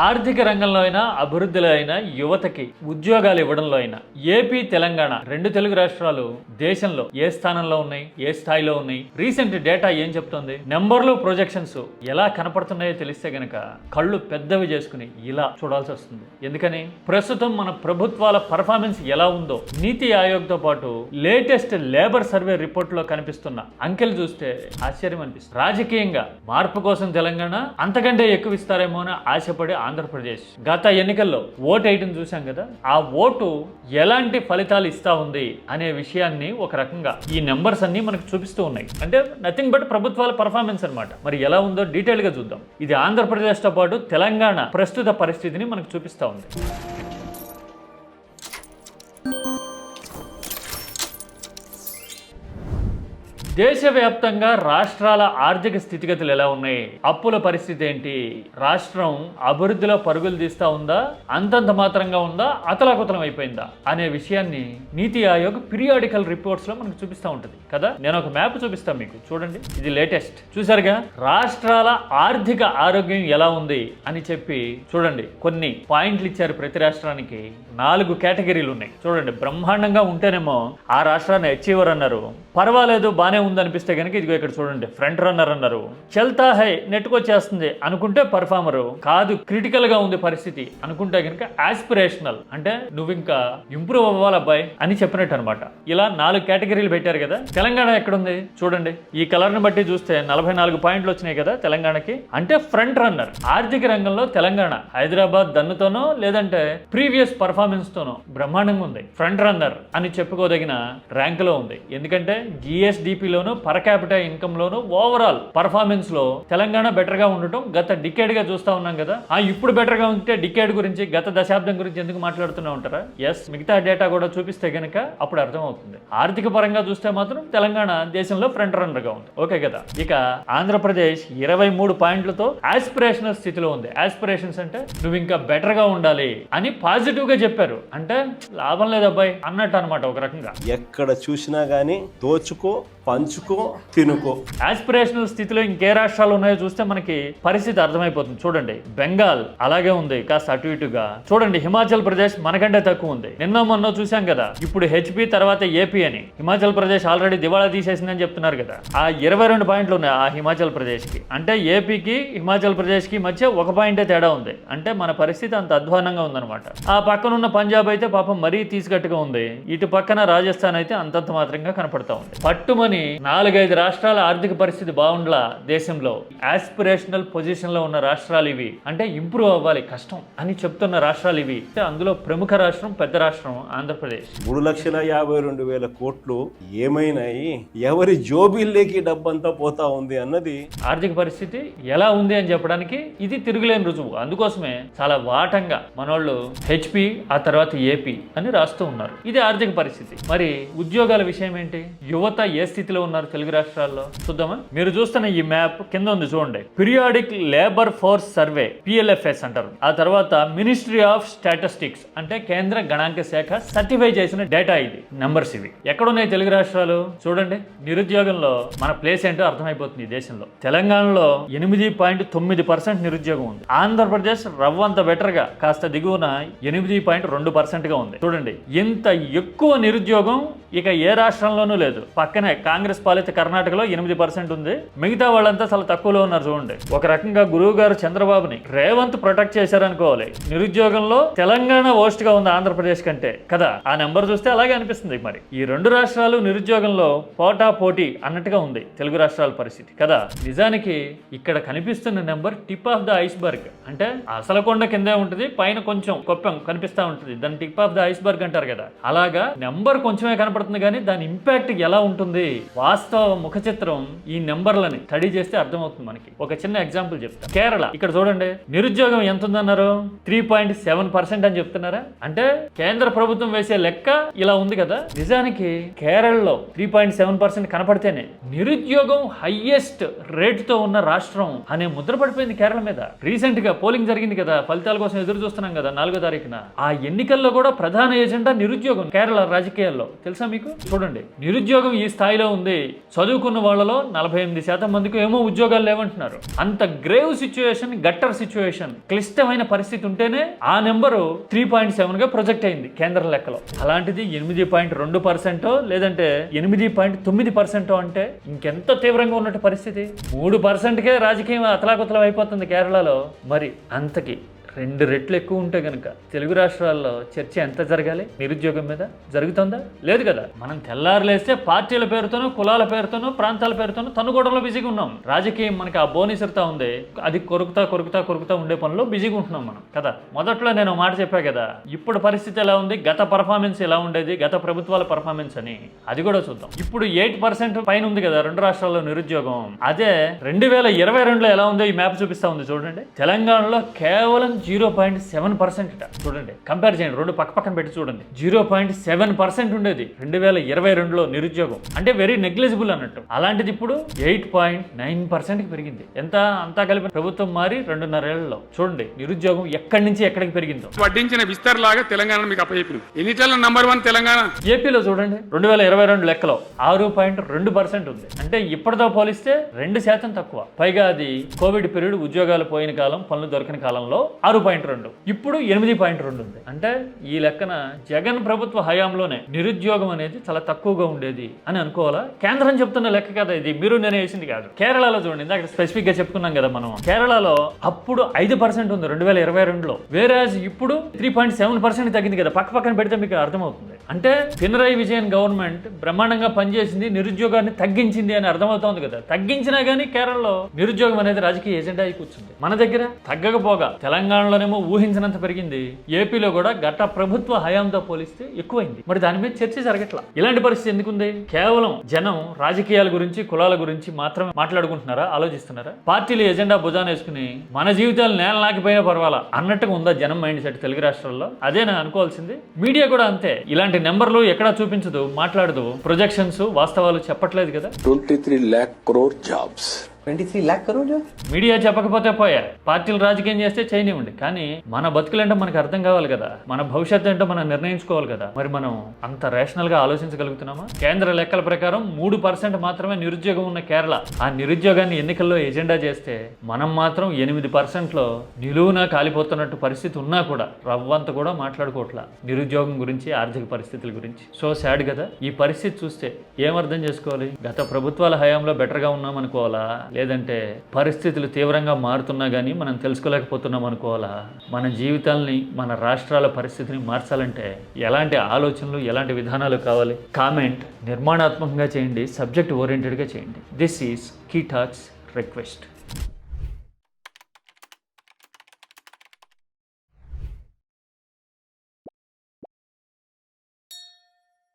ఆర్థిక రంగంలో అయినా అభివృద్ధిలో అయినా యువతకి ఉద్యోగాలు ఇవ్వడంలో అయినా ఏపీ తెలంగాణ రెండు తెలుగు రాష్ట్రాలు దేశంలో ఏ స్థానంలో ఉన్నాయి, ఏ స్థాయిలో ఉన్నాయి, రీసెంట్ డేటా ఏం చెప్తోంది, నెంబర్లు ప్రొజెక్షన్స్ ఎలా కనపడుతున్నాయో తెలిస్తే గనక కళ్ళు పెద్దవి చేసుకుని ఇలా చూడాల్సి వస్తుంది. ఎందుకని ప్రస్తుతం మన ప్రభుత్వాల పర్ఫార్మెన్స్ ఎలా ఉందో నీతి ఆయోగ్తో పాటు లేటెస్ట్ లేబర్ సర్వే రిపోర్ట్ లో కనిపిస్తున్న అంకెలు చూస్తే ఆశ్చర్యం అనిపిస్తుంది. రాజకీయంగా మార్పు కోసం తెలంగాణ అంతకంటే ఎక్కువ ఇస్తారేమో అని ఆశపడి ఆంధ్రప్రదేశ్ గత ఎన్నికల్లో ఓటు వేయడం చూసాం కదా, ఆ ఓటు ఎలాంటి ఫలితాలు ఇస్తా ఉంది అనే విషయాన్ని ఒక రకంగా ఈ నెంబర్స్ అన్ని మనకు చూపిస్తూ ఉన్నాయి. అంటే నథింగ్ బట్ ప్రభుత్వాల పర్ఫార్మెన్స్ అన్నమాట. మరి ఎలా ఉందో డీటెయిల్ గా చూద్దాం. ఇది ఆంధ్రప్రదేశ్ తో పాటు తెలంగాణ ప్రస్తుత పరిస్థితిని మనకు చూపిస్తా ఉంది. దేశవ్యాప్తంగా రాష్ట్రాల ఆర్థిక స్థితిగతులు ఎలా ఉన్నాయి, అప్పుల పరిస్థితి ఏంటి, రాష్ట్రం అభివృద్ధిలో పరుగులు తీస్తా ఉందా, అంతంత మాత్రంగా ఉందా, అతలాకుతలం అయిపోయిందా అనే విషయాన్ని నీతి ఆయోగ్ పీరియాడికల్ రిపోర్ట్స్ లో మనకు చూపిస్తూ ఉంటుంది కదా. నేను ఒక మ్యాప్ చూపిస్తాను మీకు, చూడండి. ఇది లేటెస్ట్. చూసారుగా రాష్ట్రాల ఆర్థిక ఆరోగ్యం ఎలా ఉంది అని చెప్పి చూడండి. కొన్ని పాయింట్లు ఇచ్చారు. ప్రతి రాష్ట్రానికి 4 కేటగిరీలు ఉన్నాయి. చూడండి, బ్రహ్మాండంగా ఉంటేనేమో ఆ రాష్ట్రాన్ని అచీవర్ అన్నారు, పర్వాలేదు బానే ఉందనిపిస్తే కనుక ఇదిగో ఇక్కడ చూడండి ఫ్రంట్ రన్నర్ అన్నారు, చల్తా హై నెట్టుకొచ్చేస్తుంది అనుకుంటే పర్ఫార్మరు, కాదు క్రిటికల్ గా ఉంది పరిస్థితి అనుకుంటే కనుక ఆస్పిరేషనల్, అంటే నువ్వు ఇంకా ఇంప్రూవ్ అవ్వాలి అబ్బాయి అని చెప్పినట్టు అనమాట. ఇలా 4 కేటగిరీలు పెట్టారు కదా. తెలంగాణ ఎక్కడుంది చూడండి. ఈ కలర్ ని బట్టి చూస్తే 44 పాయింట్లు వచ్చినాయి కదా తెలంగాణకి. అంటే ఫ్రంట్ రన్నర్. ఆర్థిక రంగంలో తెలంగాణ హైదరాబాద్ దన్నుతోనో లేదంటే ప్రీవియస్ పర్ఫార్మెన్స్ తోనో బ్రహ్మాండంగా ఉంది. ఫ్రంట్ రన్నర్ అని చెప్పుకోదగిన ర్యాంక్ లో ఉంది. ఎందుకంటే జిఎస్డిపి లోను పర్ క్యాపిటల్ ఇన్కమ్ లోను ఓవరాల్ పర్ఫార్మెన్స్ లో తెలంగాణ బెటర్ గా ఉండటం గత డికేడ్ గా చూస్తా ఉన్నాం కదా. ఇప్పుడు బెటర్ గా ఉంటే డికేడ్ గురించి, గత దశాబ్దం గురించి ఎందుకు మాట్లాడుతూనే ఉంటారా? ఎస్, మిగతా డేటా కూడా చూపిస్తే గనక అప్పుడు అర్థం అవుతుంది. ఆర్థిక పరంగా చూస్తే మాత్రం తెలంగాణ దేశంలో ఫ్రంట్ రన్నర్ గా ఉంది. ఓకే కదా. ఇక ఆంధ్రప్రదేశ్ 23 పాయింట్లతో ఆస్పిరేషనల్ స్థితిలో ఉంది. ఆస్పిరేషన్స్ అంటే నువ్వు ఇంకా బెటర్ గా ఉండాలి అని పాజిటివ్ గా చెప్పారు. అంటే లాభం లేదు అబ్బాయి అన్నట్టు అనమాట. ఒక రకంగా ఎక్కడ చూసినా గానీ దోచుకో, పంచుకో, తినుకో. ఆస్పిరేషనల్ స్థితిలో ఇంకే రాష్ట్రాలు ఉన్నాయో చూస్తే మనకి పరిస్థితి అర్థమైపోతుంది. చూడండి, బెంగాల్ అలాగే ఉంది, కాస్త అటు ఇటుగా. చూడండి, హిమాచల్ ప్రదేశ్ మనకంటే తక్కువ ఉంది. నిన్న మొన్న చూసాం కదా. ఇప్పుడు హెచ్పి తర్వాత ఏపీ అని. హిమాచల్ ప్రదేశ్ ఆల్రెడీ దివాళా తీసేసిందని చెప్తున్నారు కదా. ఆ 22 పాయింట్లు ఉన్నాయి ఆ హిమాచల్ ప్రదేశ్ కి. అంటే ఏపీకి హిమాచల్ ప్రదేశ్ కి మధ్య 1 పాయింటే తేడా ఉంది. అంటే మన పరిస్థితి అంత అధ్వానంగా ఉందన్నమాట. ఆ పక్కన ఉన్న పంజాబ్ అయితే పాపం మరీ తీసుగట్టుగా ఉంది. ఇటు పక్కన రాజస్థాన్ అయితే అంతంత మాత్రంగా కనపడతా ఉంది. పట్టుమని 4-5 రాష్ట్రాల ఆర్థిక పరిస్థితి బాగుండలా దేశంలో. ఆస్పిరేషనల్ పొజిషన్ లో ఉన్న రాష్ట్రాలు ఇవి. అంటే ఇంప్రూవ్ అవ్వాలి కష్టం అని చెప్తున్న రాష్ట్రాలు ఇవి. అందులో ప్రముఖ రాష్ట్రం, పెద్ద రాష్ట్రం ఆంధ్రప్రదేశ్. 3,52,000 కోట్లు ఏమైనాయి, ఎవరి జోబిల్లోకి డబ్బంతా పోతా ఉంది అన్నది ఆర్థిక పరిస్థితి ఎలా ఉంది అని చెప్పడానికి ఇది తిరుగులేని రుజువు. అందుకోసమే చాలా వాటంగా మనోళ్ళు హెచ్పి ఆ తర్వాత ఏపీ అని రాస్తూ ఉన్నారు. ఇది ఆర్థిక పరిస్థితి. మరి ఉద్యోగాల విషయం ఏంటి? యువత ఏ స్థితిలో ఉన్నారు తెలుగు రాష్ట్రాల్లో చూద్దామా. మీరు చూస్తున్న ఈ మ్యాప్ కింద ఉంది చూడండి. Periodic labour force survey, PLFS అంటారు. ఆ తర్వాత మినిస్ట్రీ ఆఫ్ స్టాటిస్టిక్స్ అంటే కేంద్ర గణాంక శాఖ సర్టిఫై చేసిన డేటా. ఇది నెంబర్స్ ఇవి. ఎక్కడున్నాయి తెలుగు రాష్ట్రాలు చూడండి. నిరుద్యోగంలో మన ప్లేస్ ఏంటో అర్థమైపోతుంది. దేశంలో తెలంగాణలో 8.9% నిరుద్యోగం ఉంది. ఆంధ్రప్రదేశ్ రవ్వంత బెటర్ గా కాస్త దిగువన 8.2% గా ఉంది. చూడండి, ఇంత ఎక్కువ నిరుద్యోగం ఇక ఏ రాష్ట్రంలోనూ లేదు. పక్కనే కాంగ్రెస్ పాలిత కర్ణాటకలో 8% ఉంది. మిగతా వాళ్ళంతా చాలా తక్కువలో ఉన్నారు. చూడండి, ఒక రకంగా గురువు గారు చంద్రబాబుని రేవంత్ ప్రొటెక్ట్ చేశారనుకోవాలి. నిరుద్యోగంలో తెలంగాణ వర్స్ట్ గా ఉంది ఆంధ్రప్రదేశ్ కంటే కదా. ఆ నెంబర్ చూస్తే అలాగే అనిపిస్తుంది. మరి ఈ 2 రాష్ట్రాలు నిరుద్యోగంలో పోటా పోటీ అన్నట్టుగా ఉంది తెలుగు రాష్ట్రాల పరిస్థితి కదా. నిజానికి ఇక్కడ కనిపిస్తున్న number tip of the iceberg. అంటే అసలు కొండ కిందే ఉంటుంది, పైన కొంచెం కొప్పం కనిపిస్తా ఉంటుంది. దాన్ని టిప్ ఆఫ్ ద ఐస్బర్గ్ అంటారు కదా. అలాగా నెంబర్ కొంచెమే కనపడుతుంది, కానీ దాని ఇంపాక్ట్ ఎలా ఉంటుంది, వాస్తవ ముఖ చిత్రం ఈ నెంబర్లని స్టడీ చేస్తే అర్థమవుతుంది మనకి. ఒక చిన్న ఎగ్జాంపుల్ చెప్తా. కేరళ ఇక్కడ చూడండి, నిరుద్యోగం ఎంత ఉందన్నారు? 3.7% అని చెప్తున్నారా? అంటే కేంద్ర ప్రభుత్వం వేసే లెక్క ఇలా ఉంది కదా. నిజానికి కేరళలో 3.7% కనపడితేనే నిరుద్యోగం హైయెస్ట్ రేట్ తో ఉన్న రాష్ట్రం అనే ముద్ర పడిపోయింది కేరళ మీద. రీసెంట్ గా పోలింగ్ జరిగింది కదా, ఫలితాల కోసం ఎదురు చూస్తున్నాం కదా 4వ తారీఖున. ఆ ఎన్నికల్లో కూడా ప్రధాన ఎజెండా నిరుద్యోగం కేరళ రాజకీయాల్లో. తెలుసా మీకు? చూడండి, నిరుద్యోగం ఈ స్థాయిలో ఉంది. చదువుకున్న వాళ్ళలో 48% మందికి ఏమో ఉద్యోగాలు లేవంటున్నారు. అంత గ్రేవ్ సిచ్యువేషన్, గట్టర్ సిచ్యువేషన్, క్లిష్టమైన పరిస్థితి ఉంటేనే ఆ నెంబరు 3.7గా ప్రొజెక్ట్ అయింది కేంద్ర లెక్కలో. అలాంటిది 8.2% లేదంటే 8.9% అంటే ఇంకెంత తీవ్రంగా ఉన్నట్టు పరిస్థితి. 3%కే రాజకీయం అతలాకుతలం అయిపోతుంది కేరళలో. మరి అంతకి 2 రెట్లు ఎక్కువ ఉంటే కనుక తెలుగు రాష్ట్రాల్లో చర్చ ఎంత జరగాలి? నిరుద్యోగం మీద జరుగుతుందా? లేదు కదా. మనం తెల్లారులేస్తే పార్టీల పేరుతోనో, కులాల పేరుతోనో, ప్రాంతాల పేరుతోనో తనుగోడంలో బిజీగా ఉన్నాం. రాజకీయం మనకి ఆ బోనిసరుతా ఉంది, అది కొరుకుతా ఉండే పనిలో బిజీగా ఉంటున్నాం మనం కదా. మొదట్లో నేను మాట చెప్పా కదా, ఇప్పుడు పరిస్థితి ఎలా ఉంది, గత పర్ఫార్మెన్స్ ఎలా ఉండేది, గత ప్రభుత్వాల పర్ఫార్మెన్స్ అని, అది కూడా చూద్దాం. ఇప్పుడు 8% పైన ఉంది కదా 2 రాష్ట్రాల్లో నిరుద్యోగం. అదే 2022లో ఎలా ఉందో ఈ మ్యాప్ చూపిస్తా ఉంది చూడండి. తెలంగాణలో కేవలం 0.7% చూడండి. కంపేర్ చేయండి, 2 పక్కన పెట్టి చూడండి. 0.7% ఉండేది 2022లో నిరుద్యోగం. అంటే వెరీ నెగ్లిజిబుల్ అన్నట్టు. అలాంటిది ఇప్పుడు 8.9%కి పెరిగింది. ఎంత అంతా కలిపి ప్రభుత్వం మారి 2.5 ఏళ్లలో చూడండి నిరుద్యోగం ఎక్కడి నుంచి ఎక్కడికి పెరిగిందో. వడ్డించిన విస్తర్ లాగా తెలంగాణ మీకు అప్పచెప్పింది. ఎన్నిట్లలో నంబర్ 1 తెలంగాణ. ఏపీలో చూడండి 2022 లెక్కలో 6.2% ఉంది. అంటే ఇప్పటితో పోలిస్తే 2% తక్కువ. పైగా అది కోవిడ్ పీరియడ్, ఉద్యోగాలు పోయిన కాలం, పనులు దొరకని కాలంలో 6.2, ఇప్పుడు 8.2 ఉంది. అంటే ఈ లెక్కన జగన్ ప్రభుత్వ హయాంలోనే నిరుద్యోగం అనేది చాలా తక్కువగా ఉండేది అని అనుకోవాలా? కేంద్రం చెప్తున్న లెక్క కదా ఇది, మీరు నేను వేసింది కాదు. కేరళలో చూడండి, ఇందాక స్పెసిఫిక్ గా చెప్పుకున్నాం కదా మనం. కేరళలో అప్పుడు 5% ఉంది 2022లో, వేరాజ్ ఇప్పుడు 3.7% తగ్గింది కదా. పక్కన పెడితే మీకు అర్థమవుతుంది. అంటే పినరయి విజయన్ గవర్నమెంట్ బ్రహ్మాండంగా పనిచేసింది, నిరుద్యోగాన్ని తగ్గించింది అని అర్థమవుతోంది కదా. తగ్గించినా కానీ కేరళలో నిరుద్యోగం అనేది రాజకీయ ఎజెండా అయి కూర్చుంది. మన దగ్గర తగ్గకపోగా తెలంగాణలోనేమో ఊహించినంత పెరిగింది, ఏపీలో కూడా గత ప్రభుత్వ హయాంతో పోలిస్తే ఎక్కువైంది. మరి దాని మీద చర్చ జరగట్లా. ఇలాంటి పరిస్థితి ఎందుకుంది? కేవలం జనం రాజకీయాల గురించి, కులాల గురించి మాత్రమే మాట్లాడుకుంటున్నారా, ఆలోచిస్తున్నారా? పార్టీలు ఎజెండా భుజాన వేసుకుని మన జీవితాలు నేల నాకిపోయినా పర్వాలా అన్నట్టుగా ఉందా జనం మైండ్ సెట్ తెలుగు రాష్ట్రాల్లో? అదేనా అనుకోవాల్సింది. మీడియా కూడా అంతే. ఇలాంటి నెంబర్లు ఎక్కడా చూపించదు, మాట్లాడదు, ప్రొజెక్షన్స్, వాస్తవాలు చెప్పట్లేదు కదా. 23 lakh crore jobs. 23 lakh crore? Media చెప్పకపోతే పోయా, పార్టీలు రాజకీయం చేస్తే చేయనివ్వండి, కానీ మన బతుకులేంటో మనకు అర్థం కావాలి కదా, మన భవిష్యత్తు ఏంటో మనం నిర్ణయించుకోవాలి కదా. మరి మనం అంత రేషనల్ గా ఆలోచించగలుగుతున్నామా? కేంద్ర లెక్కల ప్రకారం 3% మాత్రమే నిరుద్యోగం ఉన్న కేరళ ఆ నిరుద్యోగాన్ని ఎన్నికల్లో ఎజెండా చేస్తే మనం మాత్రం 8%లో నిలువునా కాలిపోతున్నట్టు పరిస్థితి ఉన్నా కూడా రవ్వంత కూడా మాట్లాడుకోవట్లా నిరుద్యోగం గురించి, ఆర్థిక పరిస్థితుల గురించి. సో సాడ్ కదా. ఈ పరిస్థితి చూస్తే ఏమర్థం చేసుకోవాలి? గత ప్రభుత్వాల హయాంలో బెటర్గా ఉన్నాం అనుకోవాలా, లేదంటే పరిస్థితులు తీవ్రంగా మారుతున్నా కానీ మనం తెలుసుకోలేకపోతున్నాం అనుకోవాలా? మన జీవితాల్ని, మన రాష్ట్రాల పరిస్థితిని మార్చాలంటే ఎలాంటి ఆలోచనలు, ఎలాంటి విధానాలు కావాలి? కామెంట్ నిర్మాణాత్మకంగా చేయండి, సబ్జెక్ట్ ఓరియంటెడ్గా చేయండి. This is key talks request.